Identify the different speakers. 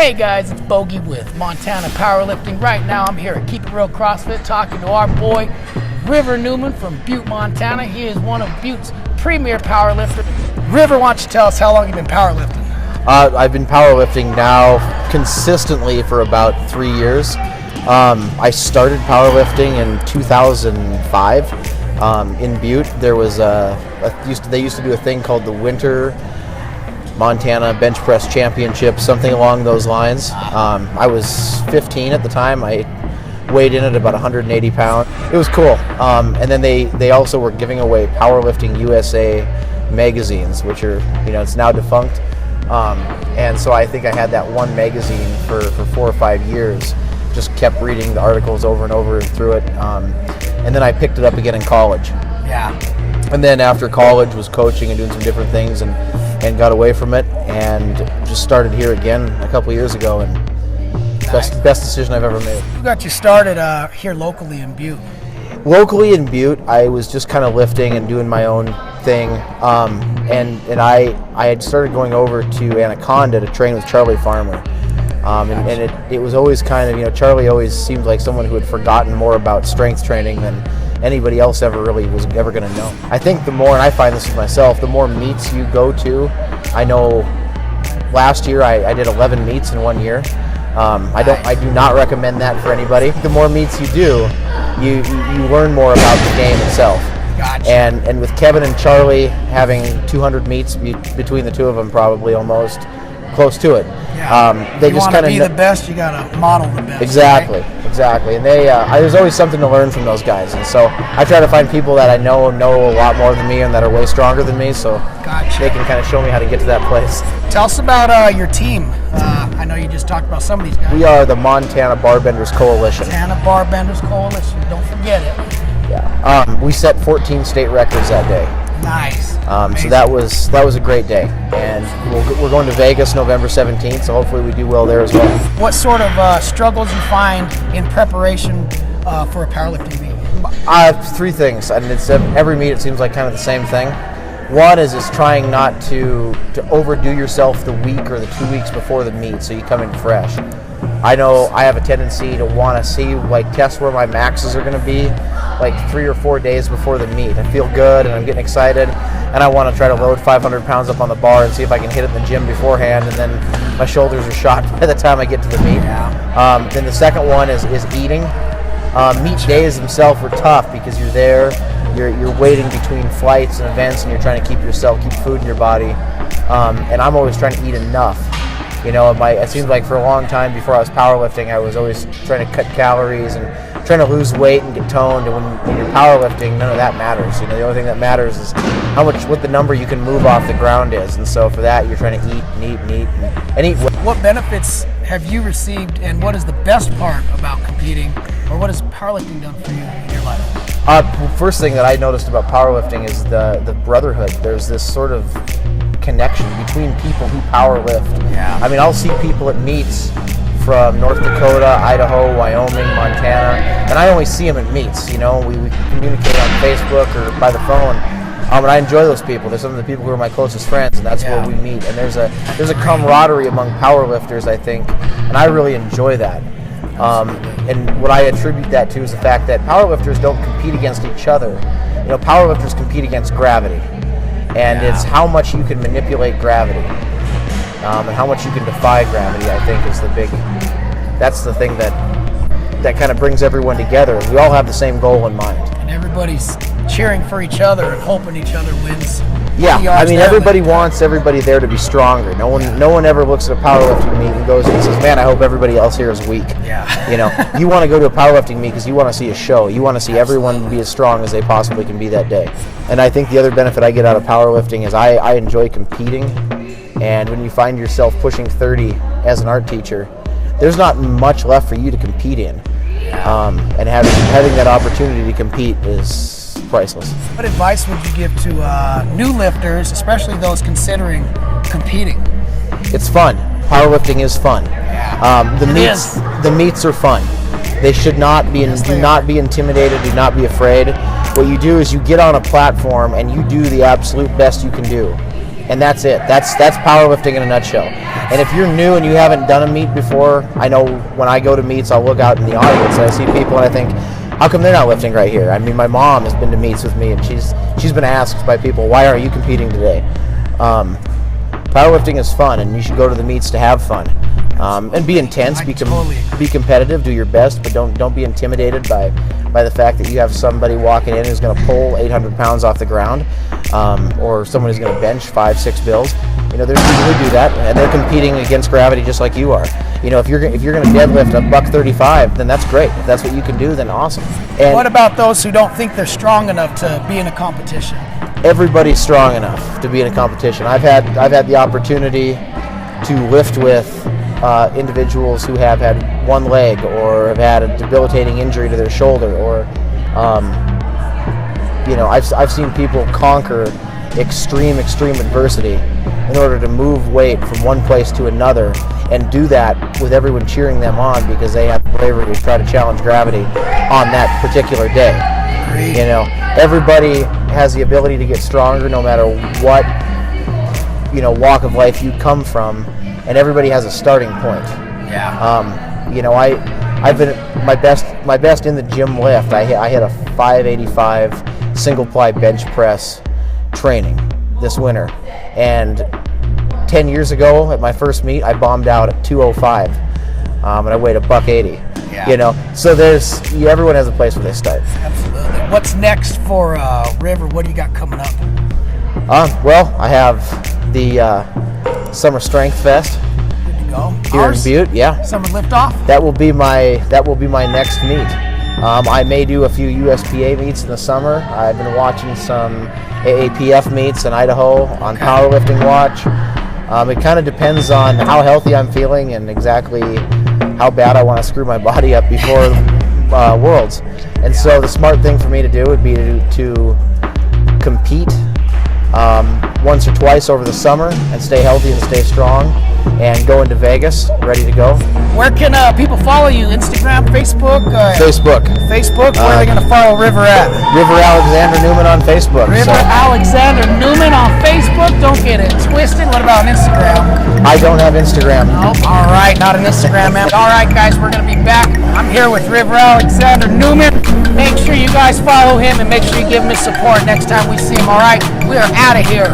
Speaker 1: Hey guys, it's Bogey with Montana Powerlifting. Right now I'm here at Keep It Real CrossFit talking to our boy River Newman from Butte, Montana. He is one of Butte's premier powerlifters. River, why don't you tell us how long you've been powerlifting?
Speaker 2: I've been powerlifting now consistently for about 3 years. I started powerlifting in 2005 in Butte. There was they used to do a thing called the Winter Montana Bench Press Championship, something along those lines. I was 15 at the time. I weighed in at about 180 pounds. It was cool. And then they also were giving away Powerlifting USA magazines, which are, it's now defunct. And so I think I had that one magazine for 4 or 5 years. Just kept reading the articles over and over and through it. And then I picked it up again in college.
Speaker 1: Yeah. And
Speaker 2: then after college was coaching and doing some different things and got away from it and just started here again a couple years ago, and best decision I've ever made.
Speaker 1: Who got you started here locally in Butte?
Speaker 2: Locally in Butte, I was just kind of lifting and doing my own thing, and I had started going over to Anaconda to train with Charlie Farmer, and it was always kind of, Charlie always seemed like someone who had forgotten more about strength training than anybody else was ever going to know. I think the more, and I find this with myself, the more meets you go to. I know last year I did 11 meets in 1 year. I do not recommend that for anybody. The more meets you do, you learn more about the game itself.
Speaker 1: Gotcha.
Speaker 2: And with Kevin and Charlie having 200 meets between the two of them, probably almost close to it.
Speaker 1: Yeah.
Speaker 2: They
Speaker 1: you
Speaker 2: just
Speaker 1: want to be the best, you got to model the best.
Speaker 2: Exactly,
Speaker 1: right?
Speaker 2: exactly. And there's always something to learn from those guys. And so I try to find people that I know a lot more than me and that are way stronger than me, so
Speaker 1: Gotcha.
Speaker 2: They can kind of show me how to get to that place.
Speaker 1: Tell us about your team. I know you just talked about some of these guys.
Speaker 2: We are the Montana Barbenders Coalition.
Speaker 1: Montana Barbenders Coalition. Don't forget it.
Speaker 2: Yeah. We set 14 state records that day.
Speaker 1: Nice.
Speaker 2: So that was a great day, and we're going to Vegas November 17th. So hopefully we do well there as well.
Speaker 1: What sort of struggles you find in preparation for a powerlifting meet?
Speaker 2: 3 things, and it's every meet. It seems like kind of the same thing. One is trying not to overdo yourself the week or the 2 weeks before the meet, so you come in fresh. I know I have a tendency to want to test where my maxes are going to be 3 or 4 days before the meet. I feel good and I'm getting excited, and I want to try to load 500 pounds up on the bar and see if I can hit it in the gym beforehand, and then my shoulders are shot by the time I get to the meet.
Speaker 1: Yeah.
Speaker 2: Then the second one is eating. Meet days themselves are tough because you're there, you're waiting between flights and events, and you're trying to keep food in your body. And I'm always trying to eat enough. It seems like for a long time before I was powerlifting, I was always trying to cut calories and trying to lose weight and get toned. And when you're powerlifting, none of that matters. The only thing that matters is what the number you can move off the ground is. And so for that, you're trying to eat and eat.
Speaker 1: What benefits have you received, and what is the best part about competing, or what has powerlifting done for you in your life?
Speaker 2: First thing that I noticed about powerlifting is the brotherhood. There's this sort of connection between people who powerlift.
Speaker 1: Yeah.
Speaker 2: I mean, I'll see people at meets from North Dakota, Idaho, Wyoming, Montana, and I only see them at meets. We communicate on Facebook or by the phone, and I enjoy those people. They're some of the people who are my closest friends, and that's where we meet. And there's a camaraderie among powerlifters, I think, and I really enjoy that. And what I attribute that to is the fact that powerlifters don't compete against each other. Powerlifters compete against gravity. And it's how much you can manipulate gravity, and how much you can defy gravity, I think, is that's the thing that kind of brings everyone together. We all have the same goal in mind.
Speaker 1: And everybody's cheering for each other and hoping each other wins.
Speaker 2: Yeah, I mean, everybody wants everybody there to be stronger. No one ever looks at a powerlifting meet and goes and says, "Man, I hope everybody else here is weak."
Speaker 1: Yeah.
Speaker 2: You want to go to a powerlifting meet because you want to see a show. You want to see everyone be as strong as they possibly can be that day. And I think the other benefit I get out of powerlifting is I enjoy competing. And when you find yourself pushing 30 as an art teacher, there's not much left for you to compete in. And having that opportunity to compete is priceless.
Speaker 1: What advice would you give to new lifters, especially those considering competing?
Speaker 2: It's fun. Powerlifting is fun.
Speaker 1: Yeah.
Speaker 2: The meets are fun. They should not be. Do not be intimidated. Do not be afraid. What you do is you get on a platform and you do the absolute best you can do. And that's it. That's powerlifting in a nutshell. And if you're new and you haven't done a meet before, I know when I go to meets, I'll look out in the audience and I see people and I think, how come they're not lifting right here? I mean, my mom has been to meets with me and she's been asked by people, why aren't you competing today? Powerlifting is fun, and you should go to the meets to have fun. And be intense, be competitive, do your best, but don't be intimidated by the fact that you have somebody walking in who's going to pull 800 pounds off the ground, or someone who's going to bench 5-6 bills. You know, there's people who do that, and they're competing against gravity just like you are. You know, if you're going to deadlift a $135, then that's great. If that's what you can do, then awesome. And
Speaker 1: what about those who don't think they're strong enough to be in a competition?
Speaker 2: Everybody's strong enough to be in a competition. I've had the opportunity to lift with individuals who have had one leg or have had a debilitating injury to their shoulder, or you know, I've seen people conquer extreme adversity in order to move weight from one place to another, and do that with everyone cheering them on because they have the bravery to try to challenge gravity on that particular day. You know, everybody has the ability to get stronger no matter what, you know, walk of life you come from, and everybody has a starting point.
Speaker 1: Yeah.
Speaker 2: You know, I've been my best in the gym lift. I hit a 585 single ply bench press training this winter, and 10 years ago at my first meet I bombed out at 205, and I weighed $180.
Speaker 1: Yeah.
Speaker 2: You know, so everyone has a place where they start.
Speaker 1: Absolutely. What's next for River? What do you got coming up?
Speaker 2: Well, I have the Summer Strength Fest
Speaker 1: Good to go.
Speaker 2: here in Butte. Yeah.
Speaker 1: Summer liftoff.
Speaker 2: That will be my next meet. I may do a few USPA meets in the summer. I've been watching some AAPF meets in Idaho on Powerlifting Watch. It kind of depends on how healthy I'm feeling and exactly how bad I want to screw my body up before Worlds. And so the smart thing for me to do would be to compete once or twice over the summer and stay healthy and stay strong, and go into Vegas ready to go.
Speaker 1: Where can people follow you? Instagram, Facebook?
Speaker 2: Facebook.
Speaker 1: Facebook? Where are they going to follow River at?
Speaker 2: River Alexander Newman on Facebook.
Speaker 1: River Alexander Newman on Facebook. Don't get it twisted. What about on Instagram?
Speaker 2: I don't have Instagram.
Speaker 1: Oh, all right, not an Instagram, man. All right, guys, we're going to be back. I'm here with River Alexander Newman. Make sure you guys follow him and make sure you give him his support next time we see him, all right? We are out of here.